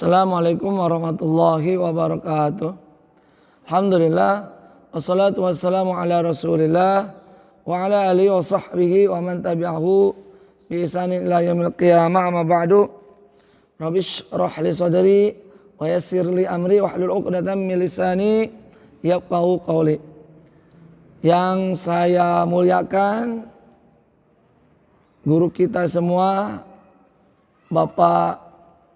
Assalamualaikum warahmatullahi wabarakatuh. Alhamdulillah, wassalatu wassalamu ala rasulillah wa ala alihi wa sahbihi wa man tabi'ahu bi ihsanin ila yaumil qiyamah, amma ba'du. Rabbi shrah li sadri wa yassir li amri wahlul 'uqdatam min lisani yafqahu qawli. Yang saya muliakan guru kita semua, Bapak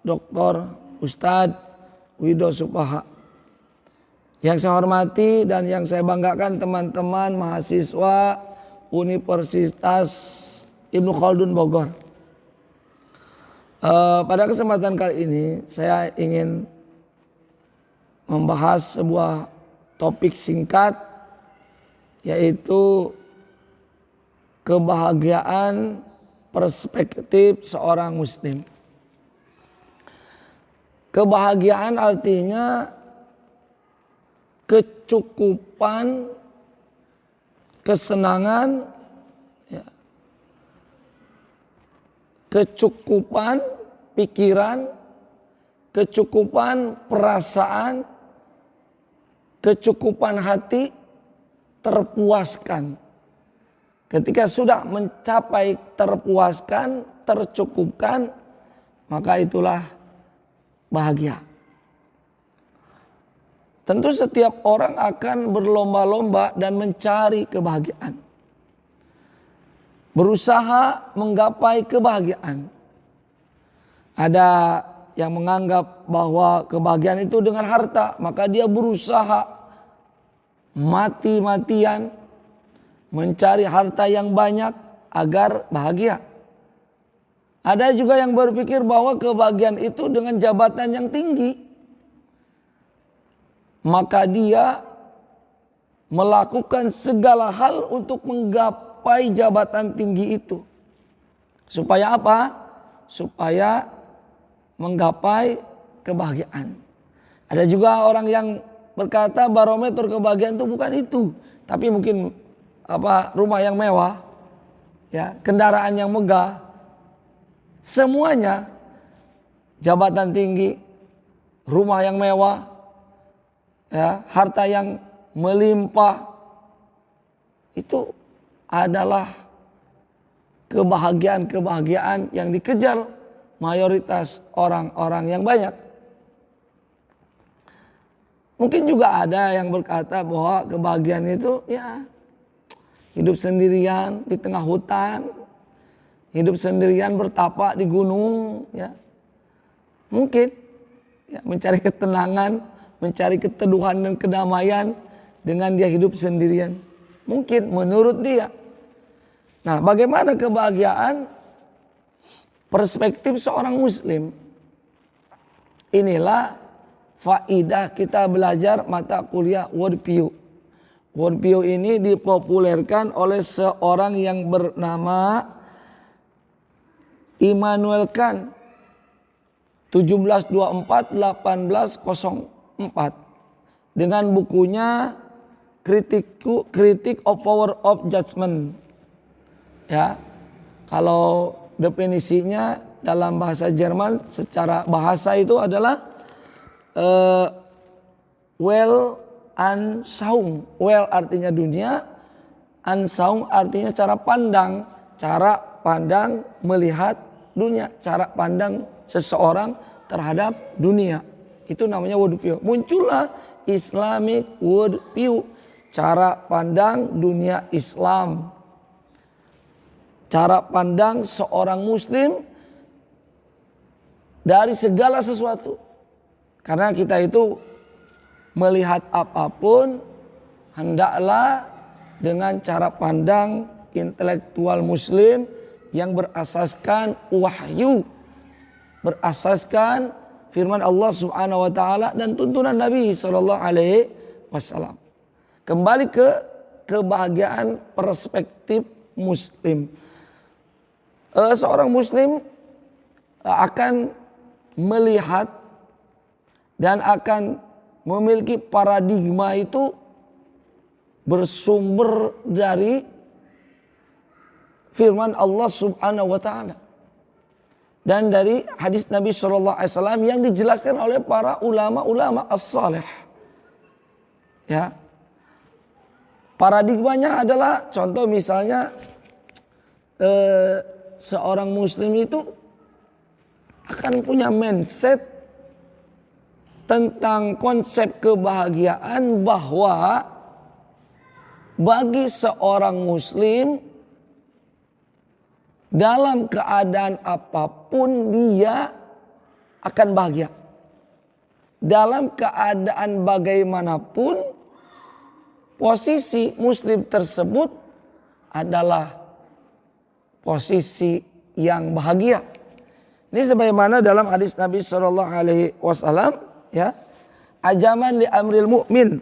Dr. Ustadz Wido Supaha. Yang saya hormati dan yang saya banggakan teman-teman mahasiswa Universitas Ibnu Khaldun Bogor. Pada kesempatan kali ini saya ingin membahas sebuah topik singkat, yaitu kebahagiaan perspektif seorang muslim. Kebahagiaan artinya kecukupan, kesenangan, kecukupan pikiran, kecukupan perasaan, kecukupan hati, terpuaskan. Ketika sudah mencapai terpuaskan, tercukupkan, maka itulah bahagia. Tentu setiap orang akan berlomba-lomba dan mencari kebahagiaan, berusaha menggapai kebahagiaan. Ada yang menganggap bahwa kebahagiaan itu dengan harta, maka dia berusaha mati-matian mencari harta yang banyak agar bahagia. Ada juga yang berpikir bahwa kebahagiaan itu dengan jabatan yang tinggi, maka dia melakukan segala hal untuk menggapai jabatan tinggi itu. Supaya apa? Supaya menggapai kebahagiaan. Ada juga orang yang berkata barometer kebahagiaan itu bukan itu, tapi mungkin rumah yang mewah, kendaraan yang megah. Semuanya, jabatan tinggi, rumah yang mewah, harta yang melimpah, itu adalah kebahagiaan-kebahagiaan yang dikejar mayoritas orang-orang yang banyak. Mungkin juga ada yang berkata bahwa kebahagiaan itu hidup sendirian di tengah hutan, hidup sendirian bertapa di gunung, mungkin mencari ketenangan, mencari keteduhan dan kedamaian dengan dia hidup sendirian. Mungkin menurut dia. Nah, bagaimana kebahagiaan perspektif seorang muslim? Inilah faidah kita belajar mata kuliah worldview. Worldview ini dipopulerkan oleh seorang yang bernama Immanuel Kant, 1724-1804, dengan bukunya Critique of Power of Judgment. Kalau definisinya dalam bahasa Jerman secara bahasa itu adalah Weltanschauung. Well artinya dunia, Anschauung artinya cara pandang melihat dunia, cara pandang seseorang terhadap dunia. Itu namanya worldview. Muncullah Islamic worldview, cara pandang dunia Islam, cara pandang seorang muslim dari segala sesuatu. Karena kita itu melihat apapun hendaklah dengan cara pandang intelektual muslim yang berasaskan wahyu, berasaskan firman Allah Subhanahu wa taala dan tuntunan Nabi sallallahu alaihi wasallam. Kembali ke kebahagiaan perspektif muslim. Seorang muslim akan melihat dan akan memiliki paradigma itu bersumber dari firman Allah Subhanahu wa taala. dan dari hadis Nabi SAW yang dijelaskan oleh para ulama-ulama as-salih. Ya, paradigmanya adalah contoh misalnya seorang muslim itu akan punya mindset tentang konsep kebahagiaan bahwa bagi seorang muslim dalam keadaan apapun dia akan bahagia. Dalam keadaan bagaimanapun posisi muslim tersebut adalah posisi yang bahagia. Ini sebagaimana dalam hadis Nabi Shallallahu Alaihi Wasallam, ya, ajaman li amril mu'min.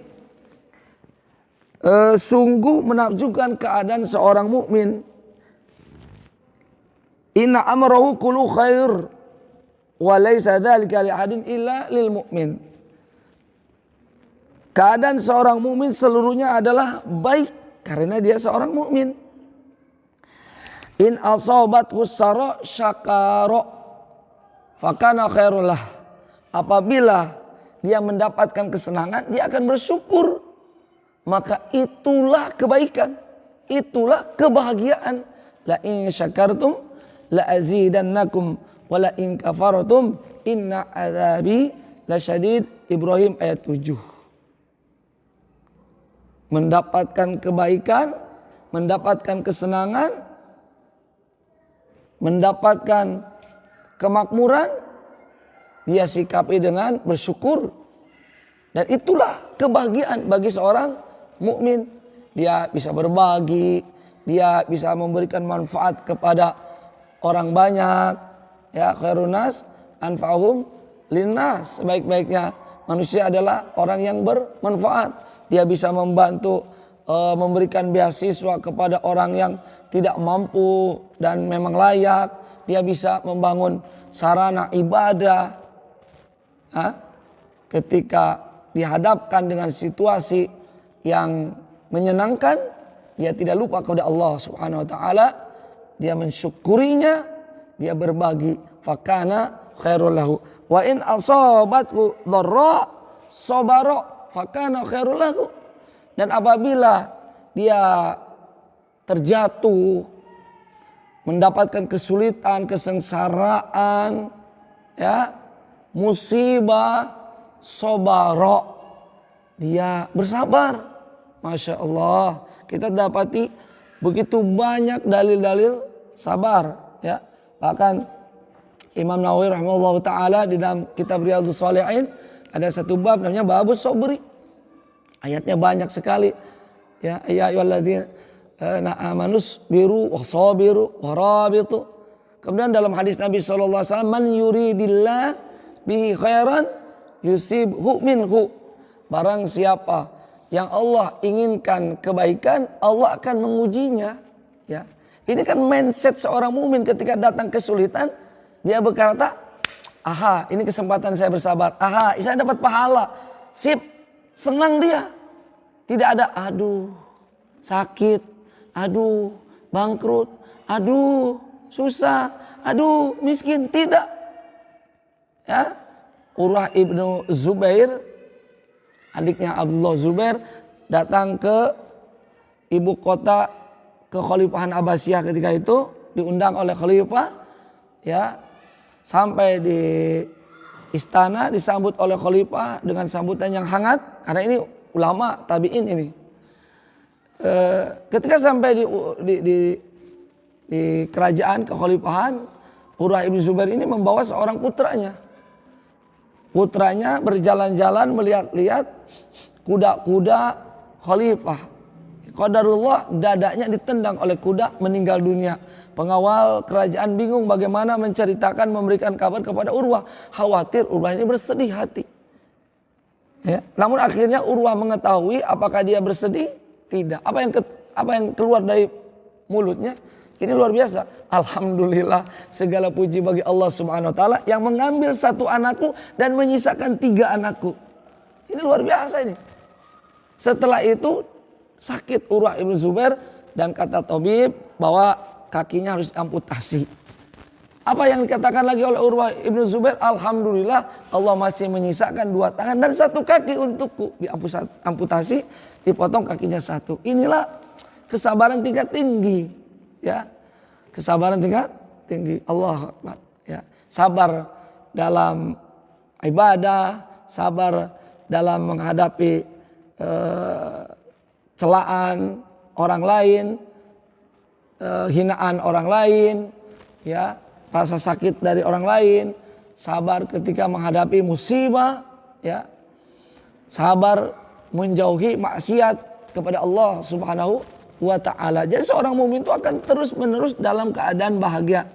Sungguh menakjubkan keadaan seorang mukmin. Inna amrahu kullu khair wa laisa dzalika li ahadin illa lil mu'min. Keadaan seorang mukmin seluruhnya adalah baik karena dia seorang mukmin. In asabathu sarra syakara fakana khairul lah. Apabila dia mendapatkan kesenangan, dia akan bersyukur. Maka itulah kebaikan, itulah kebahagiaan. La in syakartum la azidannakum wa la in kafartum inna azabi lasyadid. Ibrahim ayat 7. Mendapatkan kebaikan, mendapatkan kesenangan, mendapatkan kemakmuran, dia sikapi dengan bersyukur. Dan itulah kebahagiaan bagi seorang mukmin. Dia bisa berbagi, dia bisa memberikan manfaat kepada orang banyak. Ya, khairun nas anfa'uhum linnas. Sebaik-baiknya manusia adalah orang yang bermanfaat. Dia bisa membantu memberikan beasiswa kepada orang yang tidak mampu dan memang layak. Dia bisa membangun sarana ibadah. Ketika dihadapkan dengan situasi yang menyenangkan, dia tidak lupa kepada Allah Subhanahu wa taala. Dia mensyukurinya, dia berbagi. Fakana khairul lahu. Wa in asabathu dharra sabara fakana khairul lahu. Dan apabila dia terjatuh, mendapatkan kesulitan, kesengsaraan, ya, musibah, sobaro, dia bersabar. Masya Allah, kita dapati begitu banyak dalil-dalil sabar. Ya, bahkan Imam Nawawi rahimahullah taala di dalam kitab Riyadhus Shalihin ada satu bab namanya babus sobri. Ayatnya banyak sekali. Ya, ya ayyuhalladzina amanus biru wasabiru warabitu. Kemudian dalam hadis Nabi SAW, man yuridillah bihi khairan yusibhu minhu. Barang siapa yang Allah inginkan kebaikan, Allah akan mengujinya. Ya. Ini kan mindset seorang mukmin ketika datang kesulitan, dia berkata, aha, ini kesempatan saya bersabar. Aha, saya dapat pahala. Sip, senang dia. Tidak ada, aduh, sakit, aduh, bangkrut, aduh, susah, aduh, miskin. Tidak. Ya, Urwah ibnu Zubair, adiknya Abdullah Zubair, datang ke ibu kota kekhalifahan Abbasiyah ketika itu, diundang oleh khalifah, ya, sampai di istana disambut oleh khalifah dengan sambutan yang hangat, karena ini ulama tabi'in ini. Ketika sampai di kerajaan kekhalifahan, Urwah ibnu Zubair ini membawa seorang putranya. Putranya berjalan-jalan melihat-lihat kuda-kuda khalifah. Qadarullah, dadanya ditendang oleh kuda, meninggal dunia. Pengawal kerajaan bingung bagaimana menceritakan, memberikan kabar kepada Urwah. Khawatir Urwah ini bersedih hati. Ya. Namun akhirnya Urwah mengetahui apakah dia bersedih? Tidak. Apa yang keluar dari mulutnya? Ini luar biasa. Alhamdulillah, segala puji bagi Allah Subhanahu wa taala yang mengambil satu anakku dan menyisakan 3 anakku. Ini luar biasa ini. Setelah itu sakit Urwah ibnu Zubair dan kata tabib bahwa kakinya harus diamputasi. Apa yang dikatakan lagi oleh Urwah ibnu Zubair, alhamdulillah Allah masih menyisakan 2 tangan dan 1 kaki untukku. Diamputasi, dipotong kakinya 1. Inilah kesabaran tingkat tinggi, ya. Kesabaran tingkat tinggi. Allah Akbar, ya. Sabar dalam ibadah, sabar dalam menghadapi celaan orang lain, hinaan orang lain, ya, rasa sakit dari orang lain, sabar ketika menghadapi musibah, ya, sabar menjauhi maksiat kepada Allah Subhanahu wa Ta'ala. Jadi seorang mukmin itu akan terus menerus dalam keadaan bahagia.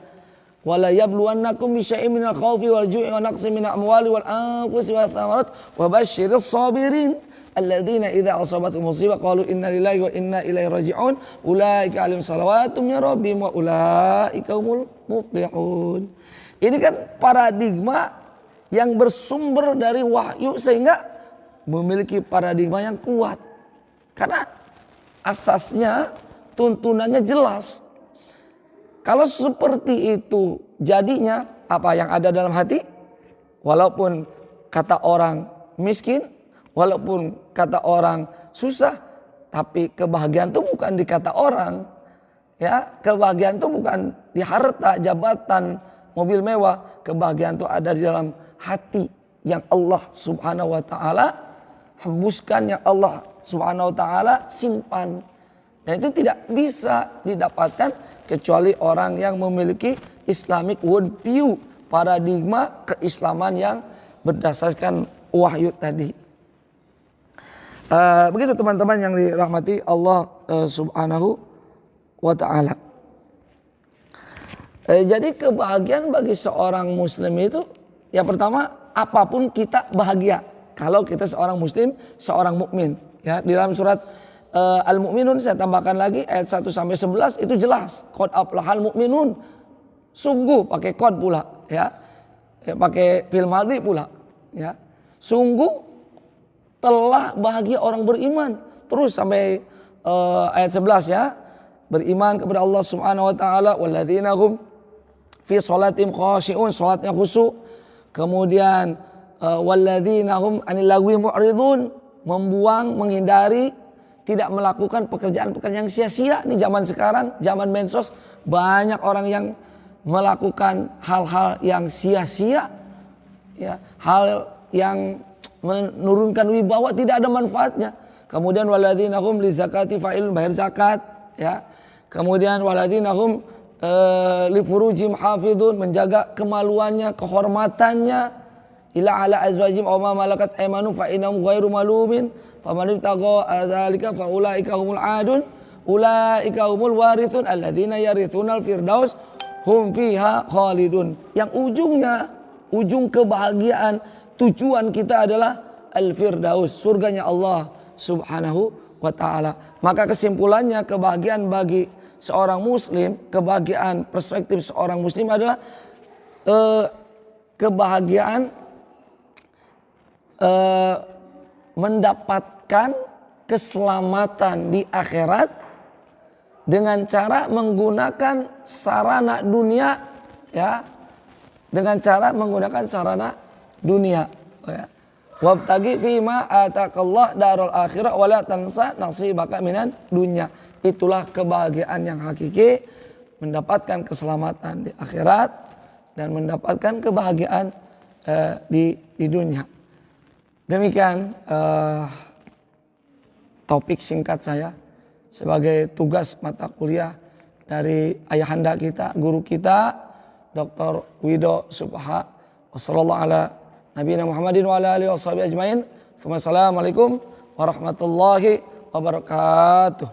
Wala yabluwannakum bisyai'in minal khaufi wal ju'i wa naqsin minal amwali wal anfusi wath thamarat wa basyirus sabirin alladzina idza asabatuhum musibah qalu inna lillahi wa inna ilaihi raji'un ulaika alaihim salawatum min rabbihim wa ulaika humul muflihun. Ini kan paradigma yang bersumber dari wahyu sehingga memiliki paradigma yang kuat. Karena asasnya, tuntunannya jelas. Kalau seperti itu jadinya apa yang ada dalam hati, walaupun kata orang miskin, walaupun kata orang susah, tapi kebahagiaan itu bukan di kata orang, ya. Kebahagiaan itu bukan di harta, jabatan, mobil mewah. Kebahagiaan itu ada di dalam hati yang Allah Subhanahu wa Ta'ala hembuskan, yang Allah Subhanahu wa Ta'ala simpan. Dan itu tidak bisa didapatkan kecuali orang yang memiliki Islamic worldview, paradigma keislaman yang berdasarkan wahyu tadi. Begitu teman-teman yang dirahmati Allah Subhanahu wa Ta'ala. Jadi kebahagiaan bagi seorang muslim itu, yang pertama, apapun kita bahagia. Kalau kita seorang muslim, seorang mukmin, ya. Di dalam surat Al-Mu'minun saya tambahkan lagi ayat 1 sampai 11 itu jelas. Qad aflahal mu'minun. Sungguh pakai qad pula, ya. Pakai fil madhi pula, ya. Sungguh telah bahagia orang beriman. Terus sampai ayat 11, ya. Beriman kepada Allah Subhanahu wa Ta'ala, walladzina hum fi sholatim khashi'un, salatnya khusyuk. Kemudian walladzina hum anil lagwi mu'ridun, membuang, menghindari, tidak melakukan pekerjaan-pekerjaan yang sia-sia. Ini zaman sekarang, zaman medsos, banyak orang yang melakukan hal-hal yang sia-sia, ya, hal yang menurunkan wibawa, tidak ada manfaatnya. Kemudian walladzina hum li zakati fa'ilun, bayar zakat, ya. Kemudian walladzina hum li furujim hafidun, menjaga kemaluannya, kehormatannya. Ila ala azwajim aw ma malakat aymanu fa innahum ghairu malumin faman ibtagha dzalika fa ulaika humul adun ulaika humul warithun alladzina yarithunal firdaus hum fiha khalidun. Yang ujungnya, ujung kebahagiaan, tujuan kita adalah al-firdaus, surganya Allah Subhanahu wa Ta'ala. Maka kesimpulannya, kebahagiaan bagi seorang muslim, kebahagiaan perspektif seorang muslim adalah kebahagiaan mendapatkan keselamatan di akhirat dengan cara menggunakan sarana dunia, ya, dengan cara menggunakan sarana dunia, ya. Wabtagi fima ataqallah darul akhirah wala tansa nasibaka minan dunya. Itulah kebahagiaan yang hakiki, mendapatkan keselamatan di akhirat dan mendapatkan kebahagiaan di dunia. Demikian topik singkat saya sebagai tugas mata kuliah dari ayahanda kita, guru kita, Dr. Wido Subha. Wassallallahu ala nabiyina Muhammadin wa ala alihi washabihi ajmain. Wassalamualaikum warahmatullahi wabarakatuh.